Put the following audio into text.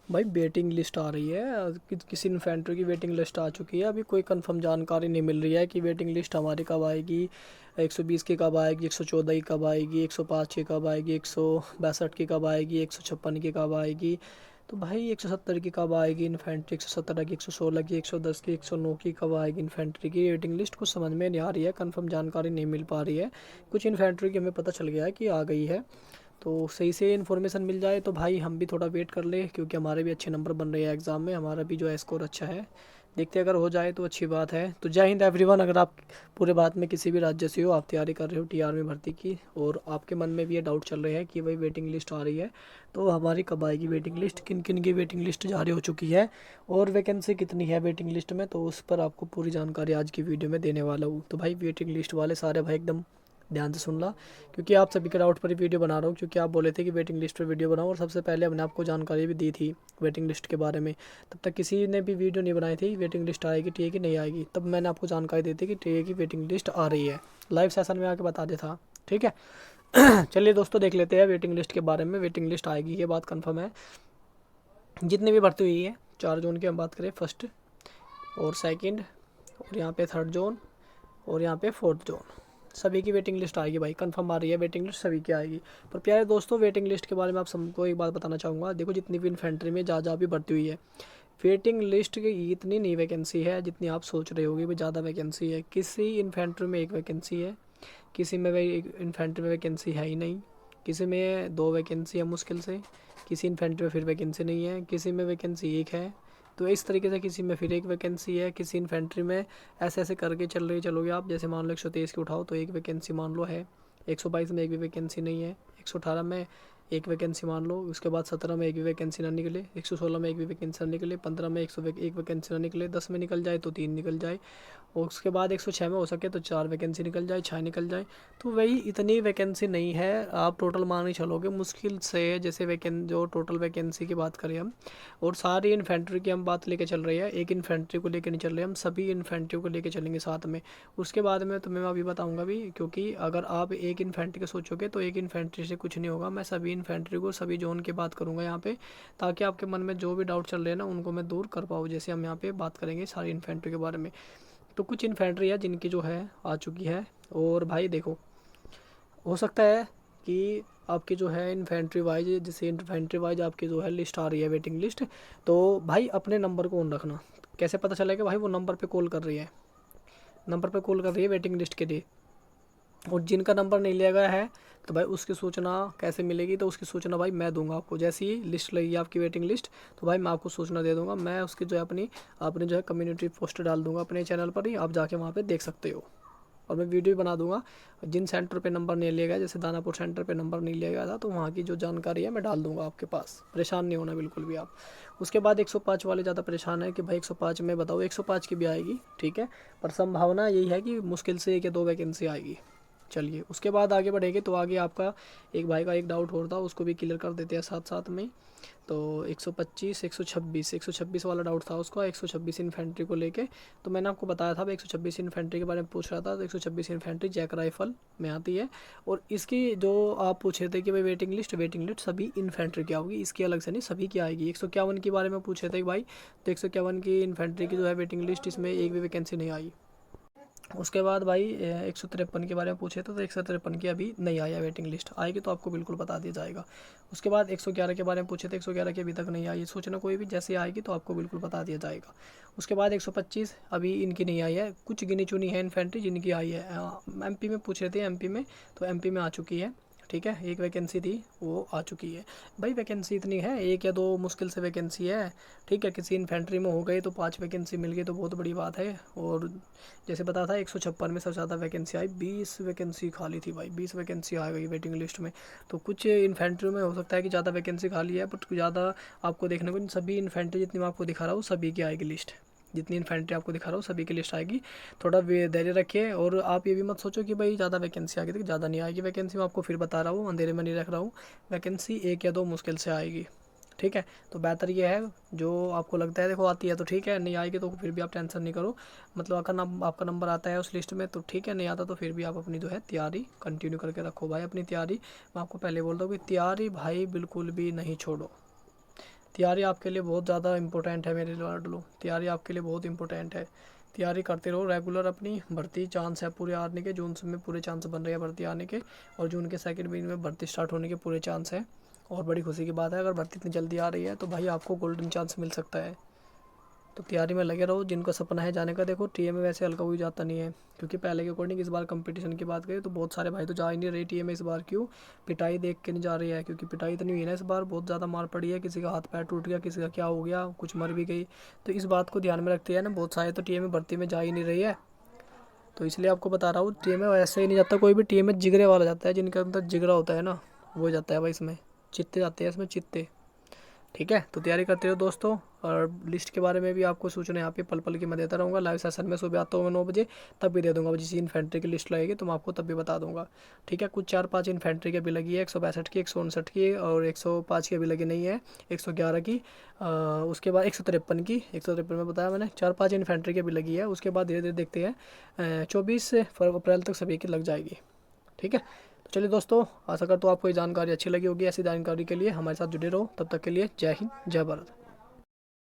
भाई waiting list आ रही है, किसी इन्फेंट्री की वेटिंग लिस्ट आ चुकी है। अभी कोई कंफर्म जानकारी नहीं मिल रही है कि वेटिंग लिस्ट हमारी कब आएगी, 120 की कब आएगी, 114 की कब आएगी, 105 की कब आएगी, 162 की कब आएगी, 156 की कब आएगी। तो भाई 170 की कब आएगी इन्फेंट्री, 117 की, 116 की, 110 की, 109 की कब आएगी इन्फेंट्री की वेटिंग लिस्ट, कुछ समझ में नहीं आ रही है। कंफर्म जानकारी नहीं मिल पा रही है। कुछ इन्फेंट्री की हमें पता चल गया है कि आ गई है, तो सही से इन्फॉर्मेशन मिल जाए तो भाई हम भी थोड़ा वेट कर ले, क्योंकि हमारे भी अच्छे नंबर बन रहे हैं एग्ज़ाम में, हमारा भी जो है स्कोर अच्छा है। देखते हैं, अगर हो जाए तो अच्छी बात है। तो जय हिंद एवरीवन। अगर आप पूरे भारत में किसी भी राज्य से हो, आप तैयारी कर रहे हो टीआर में भर्ती की, और आपके मन में भी ये डाउट चल रहे हैं कि भाई वेटिंग लिस्ट आ रही है, तो हमारी कब आएगी वेटिंग लिस्ट, किन किन की वेटिंग लिस्ट जारी हो चुकी है, और वैकेंसी कितनी है वेटिंग लिस्ट में, तो उस पर आपको पूरी जानकारी आज की वीडियो में देने वाला हूँ। तो भाई वेटिंग लिस्ट वाले सारे भाई एकदम ध्यान से सुन ला, क्योंकि आप सभी के डाउट पर ही वीडियो बना रहा हूँ, क्योंकि आप बोले थे कि वेटिंग लिस्ट पर वीडियो बनाओ, और सबसे पहले हमने आपको जानकारी भी दी थी वेटिंग लिस्ट के बारे में। तब तक किसी ने भी वीडियो नहीं बनाई थी वेटिंग लिस्ट आएगी टीए की नहीं आएगी, तब मैंने आपको जानकारी दी थी कि टीए की वेटिंग लिस्ट आ रही है, लाइव सेशन में आके बता देता। ठीक है। चलिए दोस्तों, देख लेते हैं वेटिंग लिस्ट के बारे में। वेटिंग लिस्ट आएगी, ये बात कन्फर्म है। जितनी भी भर्ती हुई है 4 जोन की हम बात करें, फर्स्ट और सेकेंड, और यहाँ पे थर्ड जोन, और यहाँ पे फोर्थ जोन, सभी की वेटिंग लिस्ट आएगी भाई, कंफर्म आ रही है वेटिंग लिस्ट सभी की आएगी। पर प्यारे दोस्तों, वेटिंग लिस्ट के बारे में आप सबको एक बात बताना चाहूँगा। देखो, जितनी भी इन्फेंट्री में जहाँ जहाँ भी भर्ती हुई है, वेटिंग लिस्ट की इतनी नहीं वैकेंसी है जितनी आप सोच रहे होगे भाई ज़्यादा वैकेंसी है। किसी इन्फेंट्री में एक वैकेंसी है, किसी में इन्फेंट्री में वैकेंसी है ही नहीं, किसी में 2 वैकेंसी है मुश्किल से, किसी इन्फेंट्री में फिर वैकेंसी नहीं है, किसी में वैकेंसी एक है। तो इस तरीके से किसी में फिर एक वैकेंसी है, किसी इन्फेंट्री में ऐसे ऐसे करके चलोगे आप। जैसे मान लो 123 की उठाओ तो एक वैकेंसी मान लो है, 122 में एक भी वैकेंसी नहीं है, 118 में एक वैकेंसी मान लो, उसके बाद 17 में एक भी वैकेंसी ना निकले, 116 में एक भी वैकेंसी ना निकले, 15 में एक वैकेंसी ना निकले, 10 में निकल जाए तो 3 निकल जाए, और उसके बाद 106 में हो सके तो 4 वैकेंसी निकल जाए, 6 निकल जाए। तो वही इतनी वैकेंसी नहीं है, आप टोटल मान ही चलोगे मुश्किल से, जैसे जो टोटल वैकेंसी की बात करें हम, और सारी इन्फेंट्री की हम बात लेके चल रहे हैं, एक इन्फेंट्री को लेके नहीं चल रहे हम, सभी इन्फेंट्री को लेके चलेंगे साथ में। उसके बाद में तुम्हें मैं अभी बताऊंगा भी, क्योंकि अगर आप एक इन्फेंट्री का सोचोगे तो एक इन्फेंट्री से कुछ नहीं होगा। मैं सभी इन्फेंट्री को, सभी जोन की बात करूँगा यहाँ पे, ताकि आपके मन में जो भी डाउट चल रहे हैं ना उनको मैं दूर कर पाऊँ। जैसे हम यहाँ पे बात करेंगे सारी इन्फेंट्री के बारे में, तो कुछ इन्फेंट्री है जिनकी जो है आ चुकी है। और भाई देखो, हो सकता है कि आपकी जो है इन्फेंट्री वाइज, जैसे इन्फेंट्री वाइज आपकी जो है लिस्ट आ रही है वेटिंग लिस्ट, तो भाई अपने नंबर को ऑन रखना। कैसे पता चलेगा भाई, वो नंबर पे कॉल कर रही है, नंबर पे कॉल कर रही है वेटिंग लिस्ट के लिए, और जिनका नंबर नहीं लिया गया है तो भाई उसकी सूचना कैसे मिलेगी, तो उसकी सूचना भाई मैं दूंगा आपको। जैसे ही लिस्ट लगेगी आपकी वेटिंग लिस्ट, तो भाई मैं आपको सूचना दे दूंगा, मैं उसकी जो है अपनी जो है कम्युनिटी पोस्ट डाल दूंगा अपने चैनल पर ही, आप जाके वहाँ पे देख सकते हो। और मैं वीडियो भी बना दूंगा, जिन सेंटर पे नंबर नहीं लिया गया, जैसे दानापुर सेंटर पे नंबर नहीं लिया गया था, तो वहाँ की जो जानकारी है मैं डाल दूंगा आपके पास, परेशान नहीं होना बिल्कुल भी आप। उसके बाद 105 वाले ज़्यादा परेशान है कि भाई 105 में बताओ, 105 की भी आएगी ठीक है, पर संभावना यही है कि मुश्किल से 1 या 2 वैकेंसी आएगी। चलिए, उसके बाद आगे बढ़ेंगे, तो आगे आपका एक भाई का एक डाउट हो रहा था, उसको भी क्लियर कर देते हैं साथ साथ में। तो 125, 126 वाला डाउट था उसका, 126 इन्फेंट्री को लेके। तो मैंने आपको बताया था, 126 इन्फेंट्री के बारे में पूछ रहा था, तो 126 इन्फेंट्री जैक राइफल में आती है। और इसकी जो आप पूछ रहे थे कि भाई वेटिंग लिस्ट सभी इन्फेंट्री की होगी, इसकी अलग से नहीं, सभी की आएगी। 151 के बारे में पूछे थे भाई, तो 151 की इन्फेंट्री की जो है वेटिंग लिस्ट, इसमें एक भी वैकेंसी नहीं आई। उसके बाद भाई 153 के बारे में पूछे थे, तो 153 की अभी नहीं आया, वेटिंग लिस्ट आएगी तो आपको बिल्कुल बता दिया जाएगा। उसके बाद 111 के बारे में पूछे थे, 111 की अभी तक नहीं आई, सोचना कोई भी, जैसे आएगी तो आपको बिल्कुल बता दिया जाएगा। उसके बाद 125 अभी इनकी नहीं आई है, कुछ गिनी चुनी है इन्फेंट्री जिनकी आई है। एमपी में पूछ रहे थे, एमपी में, तो एमपी में आ चुकी है ठीक है, एक वैकेंसी थी वो आ चुकी है। भाई वैकेंसी इतनी है, 1 या 2 मुश्किल से वैकेंसी है ठीक है। किसी इन्फेंट्री में हो गई तो 5 वैकेंसी मिल गई तो बहुत बड़ी बात है। और जैसे पता था 156 में सबसे ज़्यादा वैकेंसी आई, 20 वैकेंसी खाली थी भाई, 20 वैकेंसी आ गई वेटिंग लिस्ट में। तो कुछ इन्फेंट्री में हो सकता है कि ज़्यादा वैकेंसी खाली है, बट ज़्यादा आपको देखने को सभी इन्फेंट्री जितनी मैं आपको दिखा रहा हूँ सभी की आएगी लिस्ट, जितनी इन्फेंट्री आपको दिखा रहा हूँ सभी की लिस्ट आएगी। थोड़ा धैर्य रखिए, और आप ये भी मत सोचो कि भाई ज़्यादा वैकेंसी आ गई, तो ज़्यादा नहीं आएगी वैकेंसी, मैं आपको फिर बता रहा हूँ, अंधेरे में नहीं रख रहा हूँ। वैकेंसी 1 या 2 मुश्किल से आएगी ठीक है। तो बेहतर ये है, जो आपको लगता है देखो आती है तो ठीक है, नहीं आएगी तो फिर भी आप टेंशन नहीं करो। मतलब आपका नंबर आता है उस लिस्ट में तो ठीक है, नहीं आता तो फिर भी आप अपनी जो है तैयारी कंटिन्यू करके रखो भाई। अपनी तैयारी मैं आपको पहले बोल रहा हूँ कि तैयारी भाई बिल्कुल भी नहीं छोड़ो, तैयारी आपके लिए बहुत ज़्यादा इंपॉर्टेंट है मेरे लाडलो, तैयारी आपके लिए बहुत इंपॉर्टेंट है। तैयारी करते रहो रेगुलर अपनी। भर्ती चांस है पूरे आने के, जून में पूरे चांस बन रहे हैं भर्ती आने के, और जून के सेकंड वीक में भर्ती स्टार्ट होने के पूरे चांस हैं। और बड़ी खुशी की बात है, अगर भर्ती इतनी जल्दी आ रही है तो भाई आपको गोल्डन चांस मिल सकता है। तो तैयारी में लगे रहो। जिनका सपना है जाने का, देखो टीए में वैसे हल्का हुई जाता नहीं है, क्योंकि पहले के अकॉर्डिंग इस बार कंपटीशन की बात करें तो बहुत सारे भाई तो जा ही नहीं रहे टीए में इस बार। क्यों? पिटाई देख के नहीं जा रही है, क्योंकि पिटाई इतनी हुई ना इस बार, बहुत ज़्यादा मार पड़ी है, किसी का हाथ पैर टूट गया, किसी का क्या हो गया, कुछ मर भी गई। तो इस बात को ध्यान में रखते हैं ना, बहुत सारे तो टीए में भर्ती में जा ही नहीं रही है। तो इसलिए आपको बता रहा हूँ, टीम में वैसे ही नहीं जाता कोई भी, टीम में जिगरे वाला जाता है, जिनके अंदर जिगरा होता है ना वो जाता है भाई इसमें, चित्ते जाते हैं इसमें, चित्ते। ठीक है, तो तैयारी करते रहो दोस्तों। और लिस्ट के बारे में भी आपको सूचना यहाँ पे पल पल की मैं देता रहूँगा। लाइव सेशन में सुबह आता हूँ मैं 9 बजे, तब भी दे दूँगा। जिस इन्फेंट्री की लिस्ट लगेगी तो मैं आपको तब भी बता दूँगा। ठीक है, कुछ 4-5 इन्फेंट्री की अभी लगी है, 162 की, 159 की, और 105 की अभी लगी नहीं है, 111 की, उसके बाद 153 की, 153 में बताया मैंने, 4-5 इन्फेंट्री की अभी लगी है। उसके बाद धीरे धीरे देखते हैं 24 अप्रैल तक सभी की लग जाएगी। ठीक है, तो चलिए दोस्तों, आशा करता हूँ आपको ये जानकारी अच्छी लगी होगी। ऐसी जानकारी के लिए हमारे साथ जुड़े रहो। तब तक के लिए जय हिंद, जय भारत।